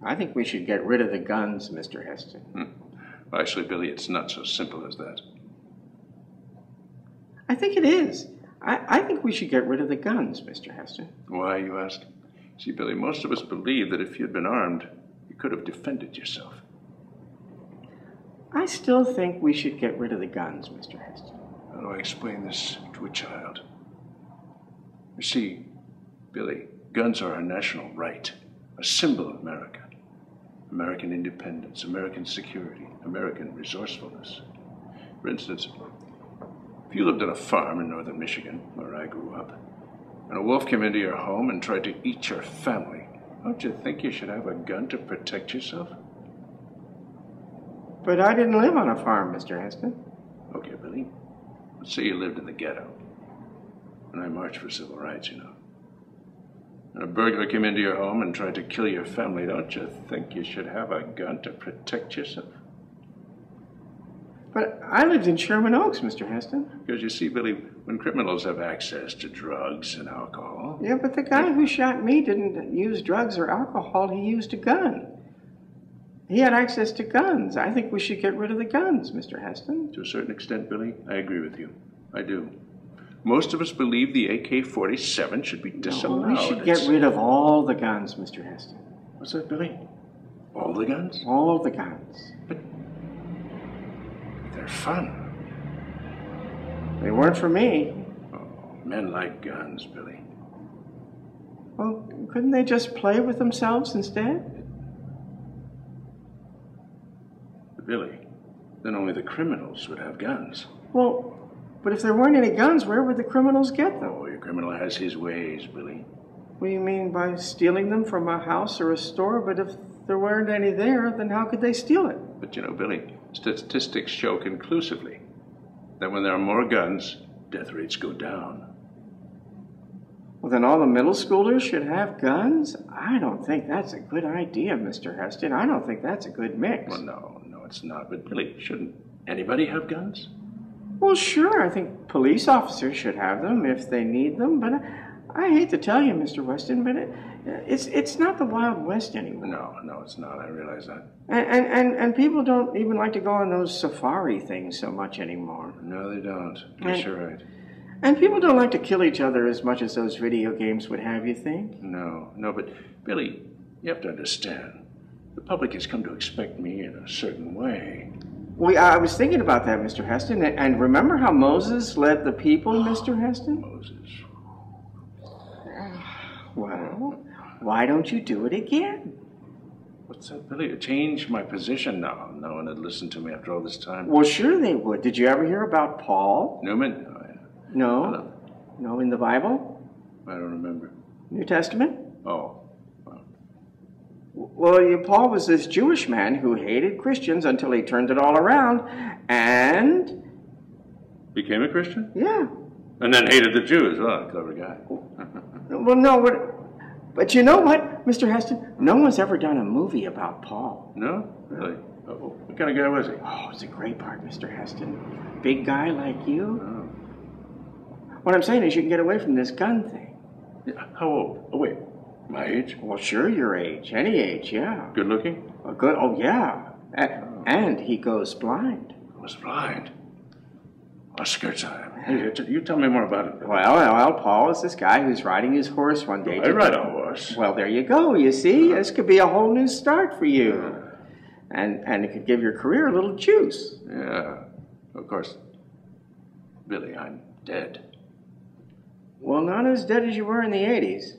I think we should get rid of the guns, Mr. Heston. Well, actually, Billy, it's not so simple as that. I think it is. I think we should get rid of the guns, Mr. Heston. Why, you ask? See, Billy, most of us believe that if you'd been armed, you could have defended yourself. I still think we should get rid of the guns, Mr. Heston. How do I explain this to a child? You see, Billy, guns are a national right, a symbol of America. American independence, American security, American resourcefulness. For instance, if you lived on a farm in northern Michigan, where I grew up, and a wolf came into your home and tried to eat your family, don't you think you should have a gun to protect yourself? But I didn't live on a farm, Mr. Heston. Okay, Billy. Let's say you lived in the ghetto. And I marched for civil rights, you know. And a burglar came into your home and tried to kill your family. Don't you think you should have a gun to protect yourself? But I lived in Sherman Oaks, Mr. Heston. Because you see, Billy, when criminals have access to drugs and alcohol... Yeah, but the guy who shot me didn't use drugs or alcohol. He used a gun. He had access to guns. I think we should get rid of the guns, Mr. Heston. To a certain extent, Billy, I agree with you. I do. Most of us believe the AK-47 should be disallowed. No, we should get rid of all the guns, Mr. Heston. What's that, Billy? All the guns? All the guns. But they're fun. They weren't for me. Oh, men like guns, Billy. Well, couldn't they just play with themselves instead? Billy, then only the criminals would have guns. Well, but if there weren't any guns, where would the criminals get them? Oh, your criminal has his ways, Billy. What do you mean by stealing them from a house or a store? But if there weren't any there, then how could they steal it? But you know, Billy, statistics show conclusively that when there are more guns, death rates go down. Well, then all the middle schoolers should have guns? I don't think that's a good idea, Mr. Heston. I don't think that's a good mix. Well, no, it's not. But Billy, shouldn't anybody have guns? Well, sure. I think police officers should have them if they need them. But I hate to tell you, Mr. Weston, but it's not the Wild West anymore. No, it's not. I realize that. And people don't even like to go on those safari things so much anymore. No, they don't. Yes, you're right. And people don't like to kill each other as much as those video games would have you think. No, but Billy, you have to understand. The public has come to expect me in a certain way. Well, I was thinking about that, Mr. Heston. And remember how Moses led the people, Mr. Heston? Moses. Well, why don't you do it again? What's that, Billy? You changed my position now. No one had listened to me after all this time. Well, sure they would. Did you ever hear about Paul? Newman? No. No, in the Bible? I don't remember. New Testament? Oh. Well, Paul was this Jewish man who hated Christians until he turned it all around and... Became a Christian? Yeah. And then hated the Jews. Oh, clever guy. Well, no, but you know what, Mr. Heston? No one's ever done a movie about Paul. No? Really? Oh, what kind of guy was he? Oh, it's a great part, Mr. Heston. Big guy like you. Oh. What I'm saying is you can get away from this gun thing. Yeah. How old? Oh, wait. My age? Well, sure, your age. Any age, yeah. Good looking? Good, oh, yeah. And he goes blind. Was blind? Oscar time. Hey, you tell me more about it. Well, Paul is this guy who's riding his horse one day. I ride a horse. Well, there you go. You see, this could be a whole new start for you. And it could give your career a little juice. Yeah. Of course, Billy, I'm dead. Well, not as dead as you were in the 80s.